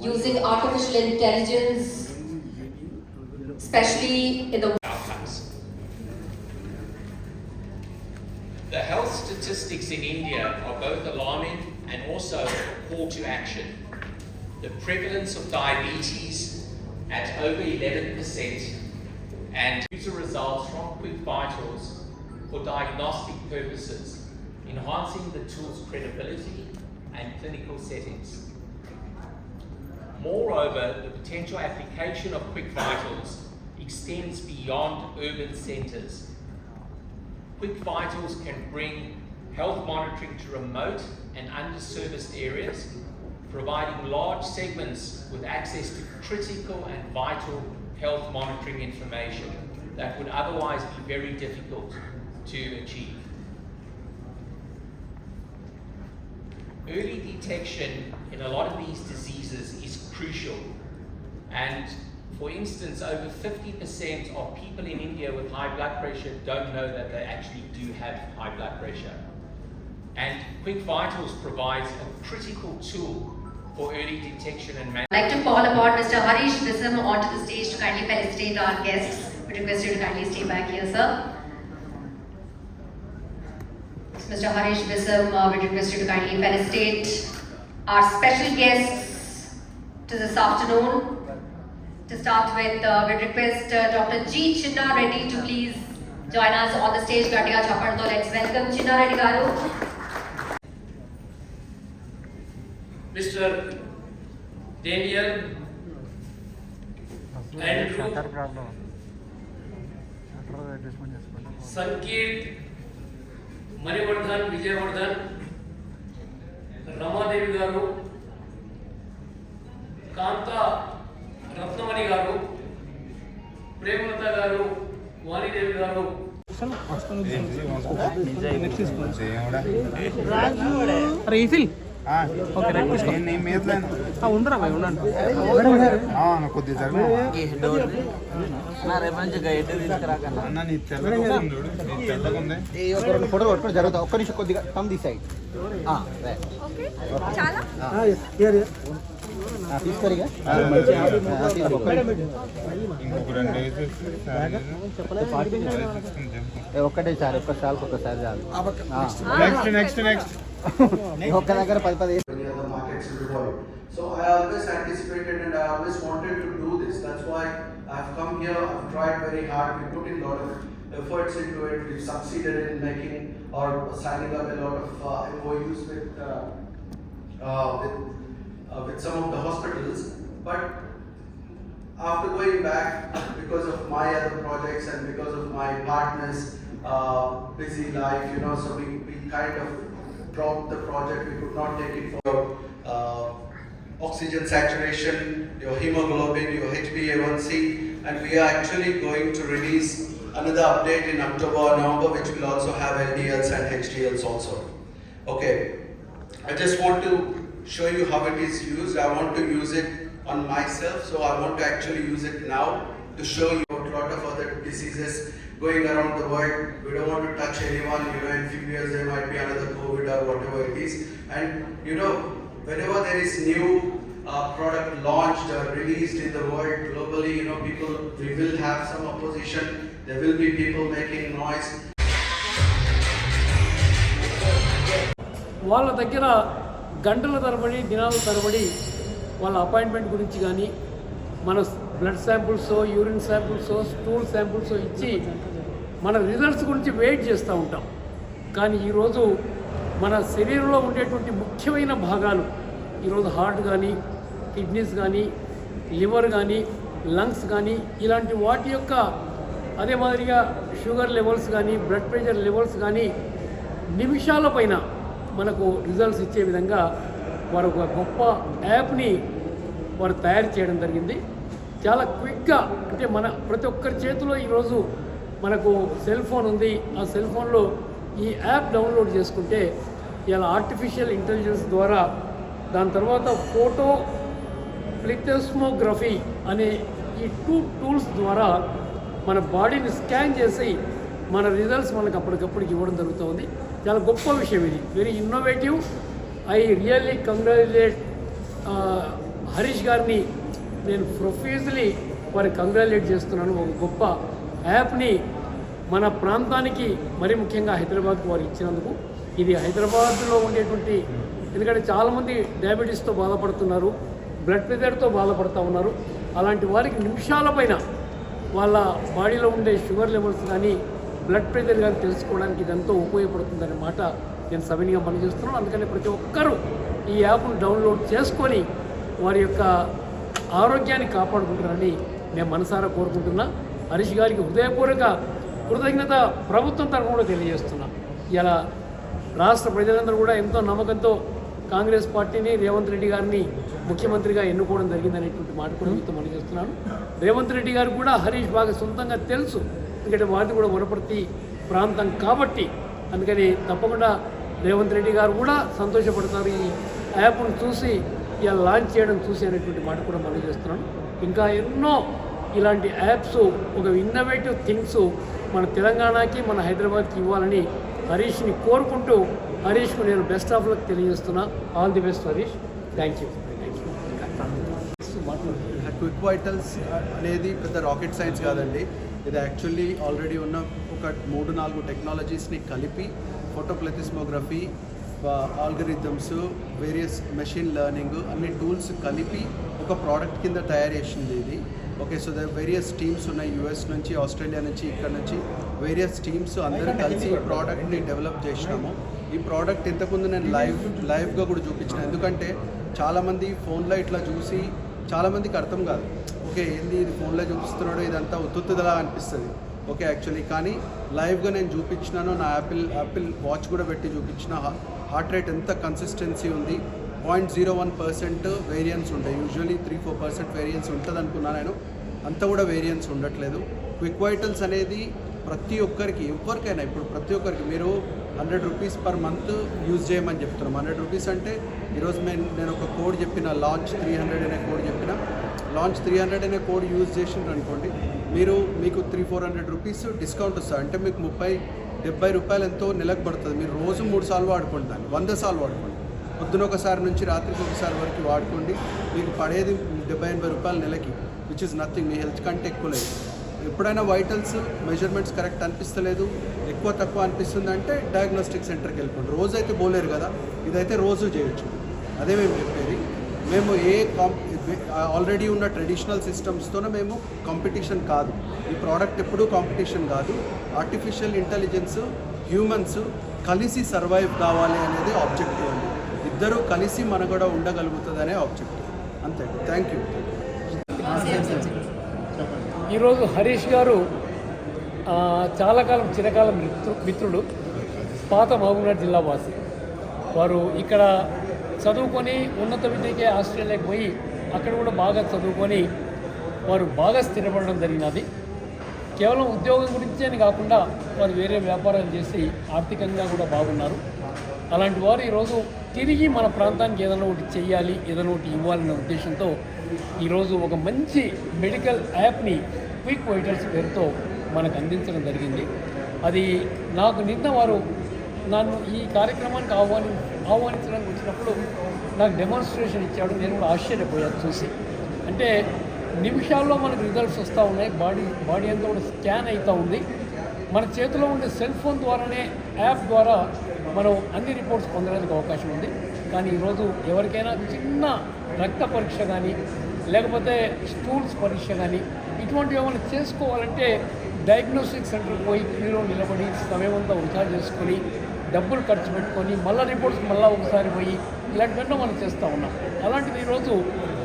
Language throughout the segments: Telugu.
using artificial intelligence, especially in the outcomes. The health statistics in India are both alarming and also a call to action. The prevalence of diabetes at over 11% and user results from Quick Vitals for diagnostic purposes, enhancing the tool's credibility and clinical settings. Moreover, the potential application of Quick Vitals extends beyond urban centres. Quick Vitals can bring health monitoring to remote and underserviced areas, providing large segments with access to critical and vital health monitoring information that would otherwise be very difficult to achieve. Early detection in a lot of these diseases is crucial, and for instance, over 50% of people in India with high blood pressure don't know that they actually do have high blood pressure. And Quick Vitals provides a critical tool for early detection and management. I'd like to call upon Mr. Harish Visam onto the stage to kindly felicitate our guests. We request you to kindly stay back here, sir. Mr. Harish Visam, we request you to kindly felicitate our special guests to this afternoon. To start with, we request Dr. G. Chinna Reddy to please join us on the stage. Gatiga Chapadto, let's welcome Chinna Reddy Garu. Mr. Daniel Andrew Sankit Manivardhan Vijayavardhan Ramadevi Garu Kanta Ratnamani Garu Premlata Garu Vanidevi Garu ఉండరా కొద్దిగా ఫోటో కొట్టుకుని జరుగుతా ఒక్క నిమిషం కొద్దిగా కమ్ ది సైడ్ తీసుకోరిగా ఒక్కటే సార్ ఒక్క సార్కి ఒక్కసారి చాలు నెక్స్ట్ ఒక్క దగ్గర 10 So I always anticipated and I always wanted to do this. That's why I've come here. I've tried very hard. We put in a lot of efforts into it. We've succeeded in making or signing up a lot of MOUs with some of the hospitals. But after going back, because of my other projects and because of my partner's busy life, so we kind of dropped the project. We could not take it forward. Oxygen saturation, your hemoglobin, your HbA1c, and we are actually going to release another update in October or November, which will also have LDLs and HDLs also. Okay, I just want to show you how it is used. I want to use it on myself, so I want to actually use it now to show you a lot of other diseases going around the world. We don't want to touch anyone, in few years there might be another COVID or whatever it is. And whenever there is new product launched or released in the world globally, we will have some opposition. There will be people making noise. వాళ్ళ దగ్గర గంటల తరబడి దినాల తరబడి వాళ్ళ అపాయింట్మెంట్ గురించి కానీ మన blood samples urine samples stool samples ఇచ్చి మన రిజల్ట్స్ గురించి వెయిట్ చేస్తూ ఉంటాం. కానీ ఈరోజు మన శరీరంలో ఉండేటువంటి ముఖ్యమైన భాగాలు ఈరోజు హార్ట్ కానీ కిడ్నీస్ కానీ లివర్ కానీ లంగ్స్ కానీ ఇలాంటి వాటి యొక్క అదే మాదిరిగా షుగర్ లెవెల్స్ కానీ బ్లడ్ ప్రెషర్ లెవెల్స్ కానీ నిమిషాల పైన మనకు రిజల్ట్స్ ఇచ్చే విధంగా వారు ఒక గొప్ప యాప్ని వారు తయారు చేయడం జరిగింది. చాలా క్విక్గా అంటే మన ప్రతి ఒక్కరి చేతిలో ఈరోజు మనకు సెల్ ఫోన్ ఉంది. ఆ సెల్ ఫోన్లో ఈ యాప్ డౌన్లోడ్ చేసుకుంటే ఇలా ఆర్టిఫిషియల్ ఇంటెలిజెన్స్ ద్వారా దాని తర్వాత ఫోటో ప్లిథోస్మోగ్రఫీ అనే ఈ 2 టూల్స్ ద్వారా మన బాడీని స్కాన్ చేసి మన రిజల్ట్స్ మనకు అప్పటికప్పటికి ఇవ్వడం జరుగుతుంది. చాలా గొప్ప విషయం ఇది, very innovative. I really congratulate Harish గారిని నేను ప్రొఫ్యూజ్లీ వారి కంగ్రాచులేట్ చేస్తున్నాను. ఒక గొప్ప యాప్ని మన ప్రాంతానికి మరి ముఖ్యంగా హైదరాబాద్కు వారు ఇచ్చినందుకు. ఇది హైదరాబాద్లో ఉండేటువంటి, ఎందుకంటే చాలామంది డయాబెటీస్తో బాధపడుతున్నారు, బ్లడ్ ప్రెషర్తో బాధపడుతూ ఉన్నారు. అలాంటి వారికి నిమిషాల పైన వాళ్ళ బాడీలో ఉండే షుగర్ లెవెల్స్ కానీ బ్లడ్ ప్రెషర్ కానీ తెలుసుకోవడానికి ఇదంతా ఉపయోగపడుతుందనే మాట నేను సవినీగా పనిచేస్తున్నాను. అందుకని ప్రతి ఒక్కరూ ఈ యాప్ను డౌన్లోడ్ చేసుకొని వారి యొక్క ఆరోగ్యాన్ని కాపాడుకుంటారని నేను మనసారా కోరుకుంటున్నా. హరీష్ గారికి హృదయపూర్వక కృతజ్ఞత ప్రభుత్వం తరఫున కూడా తెలియజేస్తున్నా. ఇలా రాష్ట్ర ప్రజలందరూ కూడా ఎంతో నమ్మకంతో కాంగ్రెస్ పార్టీని, రేవంత్ రెడ్డి గారిని ముఖ్యమంత్రిగా ఎన్నుకోవడం జరిగిందనేటువంటి మాట కూడా మీతో మనం చేస్తున్నాను. రేవంత్ రెడ్డి గారు కూడా హరీష్ బాగా సొంతంగా తెలుసు, ఎందుకంటే వారిది కూడా వనపర్తి ప్రాంతం కాబట్టి. అందుకని తప్పకుండా రేవంత్ రెడ్డి గారు కూడా సంతోషపడతారు ఈ యాప్ను చూసి, ఇలా లాంచ్ చేయడం చూసి అనేటువంటి మాట కూడా మనం చేస్తున్నాను. ఇంకా ఎన్నో ఇలాంటి యాప్స్, ఒక ఇన్నోవేటివ్ థింగ్స్ మన తెలంగాణకి, మన హైదరాబాద్కి ఇవ్వాలని హరీష్ని కోరుకుంటూ, హరీష్కు నేను బెస్ట్ ఆఫ్ లక్ తెలియజేస్తున్నా. All the best Harish. Thank you. Quick vitals అనేది పెద్ద రాకెట్ సైన్స్ కాదండి. ఇది యాక్చువల్లీ ఆల్రెడీ ఉన్న ఒక 3-4 టెక్నాలజీస్ని కలిపి ఫోటోప్లెథిస్మోగ్రఫీ, ఆల్గరిథమ్స్, వేరియస్ మెషిన్ లెర్నింగ్ అన్ని టూల్స్ కలిపి ఒక ప్రోడక్ట్ కింద తయారు చేసింది ఇది. ఓకే, సో వేరియస్ టీమ్స్ ఉన్నాయి, యూఎస్ నుంచి, ఆస్ట్రేలియా నుంచి, ఇక్కడ నుంచి వేరియస్ టీమ్స్ అందరూ కలిసి ఈ ప్రోడక్ట్ని డెవలప్ చేసినాము. ఈ ప్రోడక్ట్ ఇంతకుముందు నేను లైవ్గా కూడా చూపించిన, ఎందుకంటే చాలామంది ఫోన్లో ఇట్లా చూసి చాలామందికి అర్థం కాదు. ఓకే, ఏంది ఇది ఫోన్లో చూపిస్తున్నాడు, ఇదంతా ఉత్తులా అనిపిస్తుంది. ఓకే, యాక్చువల్లీ కానీ లైవ్గా నేను చూపించినాను. నా యాపిల్ వాచ్ కూడా పెట్టి చూపించిన. హార్ట్ రేట్ ఎంత కన్సిస్టెన్సీ ఉంది, 0.01% వేరియన్స్ ఉంటాయి. యూజువల్లీ 3-4% వేరియన్స్ ఉంటుంది అనుకున్నాను నేను, అంత కూడా వేరియన్స్ ఉండట్లేదు. క్విక్ వైటల్స్ అనేది ప్రతి ఒక్కరికి, ఎవరికైనా, ఇప్పుడు ప్రతి ఒక్కరికి మీరు 100 రూపీస్ పర్ మంత్ యూజ్ చేయమని చెప్తున్నాం. 100 రూపీస్ అంటే ఈరోజు నేను ఒక కోడ్ చెప్పిన, లాంచ్ 300 అనే కోడ్ చెప్పిన. లాంచ్ 300 అనే కోడ్ యూజ్ చేసిండ్రు అనుకోండి, మీకు 300-400 రూపీస్ డిస్కౌంట్ వస్తుంది. అంటే మీకు 30-70 రూపాయలు ఎంతో నెలకు పడుతుంది. మీరు రోజు 3 సార్లు వాడుకోండి, దాన్ని 100 సార్లు వాడుకోండి. పొద్దున ఒకసారి నుంచి రాత్రికి ఒకసారి వరకు వాడుకోండి. మీకు పడేది 70-80 రూపాయలు నెలకి, which is nothing. Me health కంటే ఎక్కువ లేదు. ఎప్పుడైనా వైటల్స్ మెజర్మెంట్స్ కరెక్ట్ అనిపిస్తలేదు, ఎక్కువ తక్కువ అనిపిస్తుంది అంటే డయాగ్నోస్టిక్ సెంటర్కి వెళ్ళిపోండి. రోజు అయితే పోలేరు కదా, ఇదైతే రోజు చేయొచ్చు. అదే మేము చెప్పేది. మేము ఆల్రెడీ ఉన్న ట్రెడిషనల్ సిస్టమ్స్తోనే మేము కాంపిటీషన్ కాదు. ఈ ప్రోడక్ట్ ఎప్పుడూ కాంపిటీషన్ కాదు. ఆర్టిఫిషియల్ ఇంటెలిజెన్స్, హ్యూమన్స్ కలిసి సర్వైవ్ కావాలి అనేది ఆబ్జెక్టివ్ అండి. ఇద్దరు కలిసి మనగడ ఉండగలుగుతుంది అనే ఆబ్జెక్టివ్. అంతే. Thank you. ఈరోజు హరీష్ గారు చాలా కాలం, చిరకాలం మిత్రుడు, పాత మహబూబ్నగర్ జిల్లా వాసి. వారు ఇక్కడ చదువుకొని ఉన్నత విద్యకే ఆస్ట్రేలియాకి పోయి అక్కడ కూడా బాగా చదువుకొని వారు బాగా స్థిరపడడం జరిగినది. కేవలం ఉద్యోగం గురించి అని కాకుండా వారు వేరే వ్యాపారాలు చేసి ఆర్థికంగా కూడా బాగున్నారు. అలాంటి వారు ఈరోజు తిరిగి మన ప్రాంతానికి ఏదైనా ఒకటి చెయ్యాలి, ఏదైనా ఒకటి ఇవ్వాలనే ఉద్దేశంతో ఈరోజు ఒక మంచి మెడికల్ యాప్ని క్విక్ వైటల్స్ పేరుతో మనకు అందించడం జరిగింది. అది నాకు నిన్న వారు నన్ను ఈ కార్యక్రమానికి ఆహ్వానించడానికి వచ్చినప్పుడు నాకు డెమాన్స్ట్రేషన్ ఇచ్చాడు. నేను కూడా ఆశ్చర్యపోయాను చూసి. అంటే నిమిషాల్లో మనకు రిజల్ట్స్ వస్తూ ఉన్నాయి, బాడీ అంతా కూడా స్కాన్ అవుతూ ఉంది. మన చేతిలో ఉండే సెల్ ఫోన్ ద్వారానే, యాప్ ద్వారా మనం అన్ని రిపోర్ట్స్ పొందడానికి అవకాశం ఉంది. కానీ ఈరోజు ఎవరికైనా చిన్న రక్త పరీక్ష కానీ, లేకపోతే స్టూల్స్ పరీక్ష కానీ, ఇటువంటివి ఏమైనా చేసుకోవాలంటే డయాగ్నోస్టిక్ సెంటర్కి పోయి క్యూలో నిలబడి సమయం అంతా వృధా చేసుకొని, డబ్బులు ఖర్చు పెట్టుకొని, మళ్ళీ రిపోర్ట్స్ మళ్ళీ ఒకసారి పోయి ఇలాంటివన్నీ మనం చేస్తూ ఉన్నాం. అలాంటిది ఈరోజు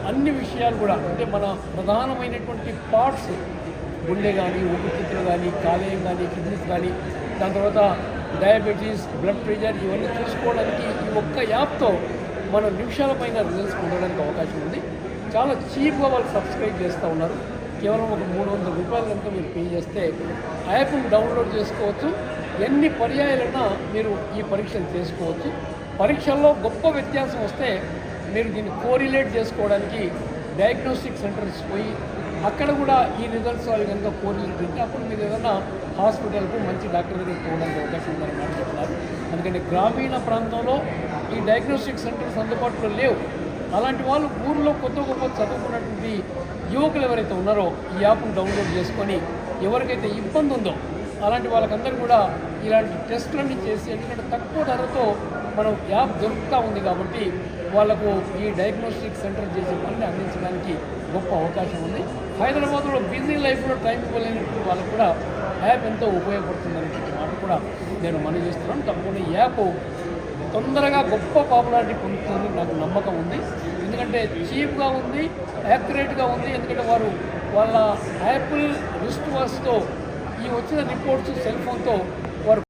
అన్ని విషయాలు కూడా, అంటే మన ప్రధానమైనటువంటి పార్ట్స్, గుండె కానీ, ఊపిరితిత్తులు కానీ, కాలేయం కానీ, కిడ్నీస్ కానీ, దాని తర్వాత డయాబెటీస్, బ్లడ్ ప్రెషర్, ఇవన్నీ చూసుకోవడానికి ఈ ఒక్క యాప్తో మనం నిమిషాల పైన రిజల్ట్స్ పొందడానికి అవకాశం ఉంది. చాలా చీప్గా వాళ్ళు సబ్స్క్రైబ్ చేస్తూ ఉన్నారు. కేవలం ఒక 300 రూపాయలు కనుక మీరు పే చేస్తే యాప్ను డౌన్లోడ్ చేసుకోవచ్చు. ఎన్ని పర్యాయాలైనా మీరు ఈ పరీక్షలు చేసుకోవచ్చు. పరీక్షల్లో గొప్ప వ్యత్యాసం వస్తే మీరు దీన్ని కోరిలేట్ చేసుకోవడానికి డయాగ్నోస్టిక్ సెంటర్స్ పోయి అక్కడ కూడా ఈ రిజల్ట్స్ అవి కనుక కోరిలేట్ ఉంటే అప్పుడు మీరు ఏదైనా హాస్పిటల్కు మంచి డాక్టర్ దగ్గరికి పోవడానికి అవకాశం ఉందని మాట్లాడుతున్నారు. అందుకని గ్రామీణ ప్రాంతంలో ఈ డయాగ్నోస్టిక్ సెంటర్స్ అందుబాటులో లేవు. అలాంటి వాళ్ళు ఊర్లో కొత్త గొప్ప చదువుకున్నటువంటి యువకులు ఎవరైతే ఉన్నారో ఈ యాప్ను డౌన్లోడ్ చేసుకొని ఎవరికైతే ఇబ్బంది ఉందో అలాంటి వాళ్ళకందరూ కూడా ఇలాంటి టెస్టులన్నీ చేసి, ఎందుకంటే తక్కువ ధరతో మనం యాప్ దొరుకుతూ ఉంది కాబట్టి వాళ్ళకు ఈ డయాగ్నోస్టిక్ సెంటర్ చేసే పనిని అందించడానికి గొప్ప అవకాశం ఉంది. హైదరాబాద్లో బిజీ లైఫ్లో టైం ఇవ్వలేనటువంటి వాళ్ళకు కూడా యాప్ ఎంతో ఉపయోగపడుతుంది అనేటువంటి మాట కూడా నేను మనవి చేస్తున్నాను. తప్పకుండా ఈ యాప్ తొందరగా గొప్ప పాపులారిటీ పొందుతుందని నాకు నమ్మకం ఉంది. ఎందుకంటే చీప్గా ఉంది, యాక్యురేట్గా ఉంది. ఎందుకంటే వాళ్ళ యాపిల్ రిస్ట్ వాచ్తో ఈ వచ్చిన రిపోర్ట్స్ సెల్ ఫోన్తో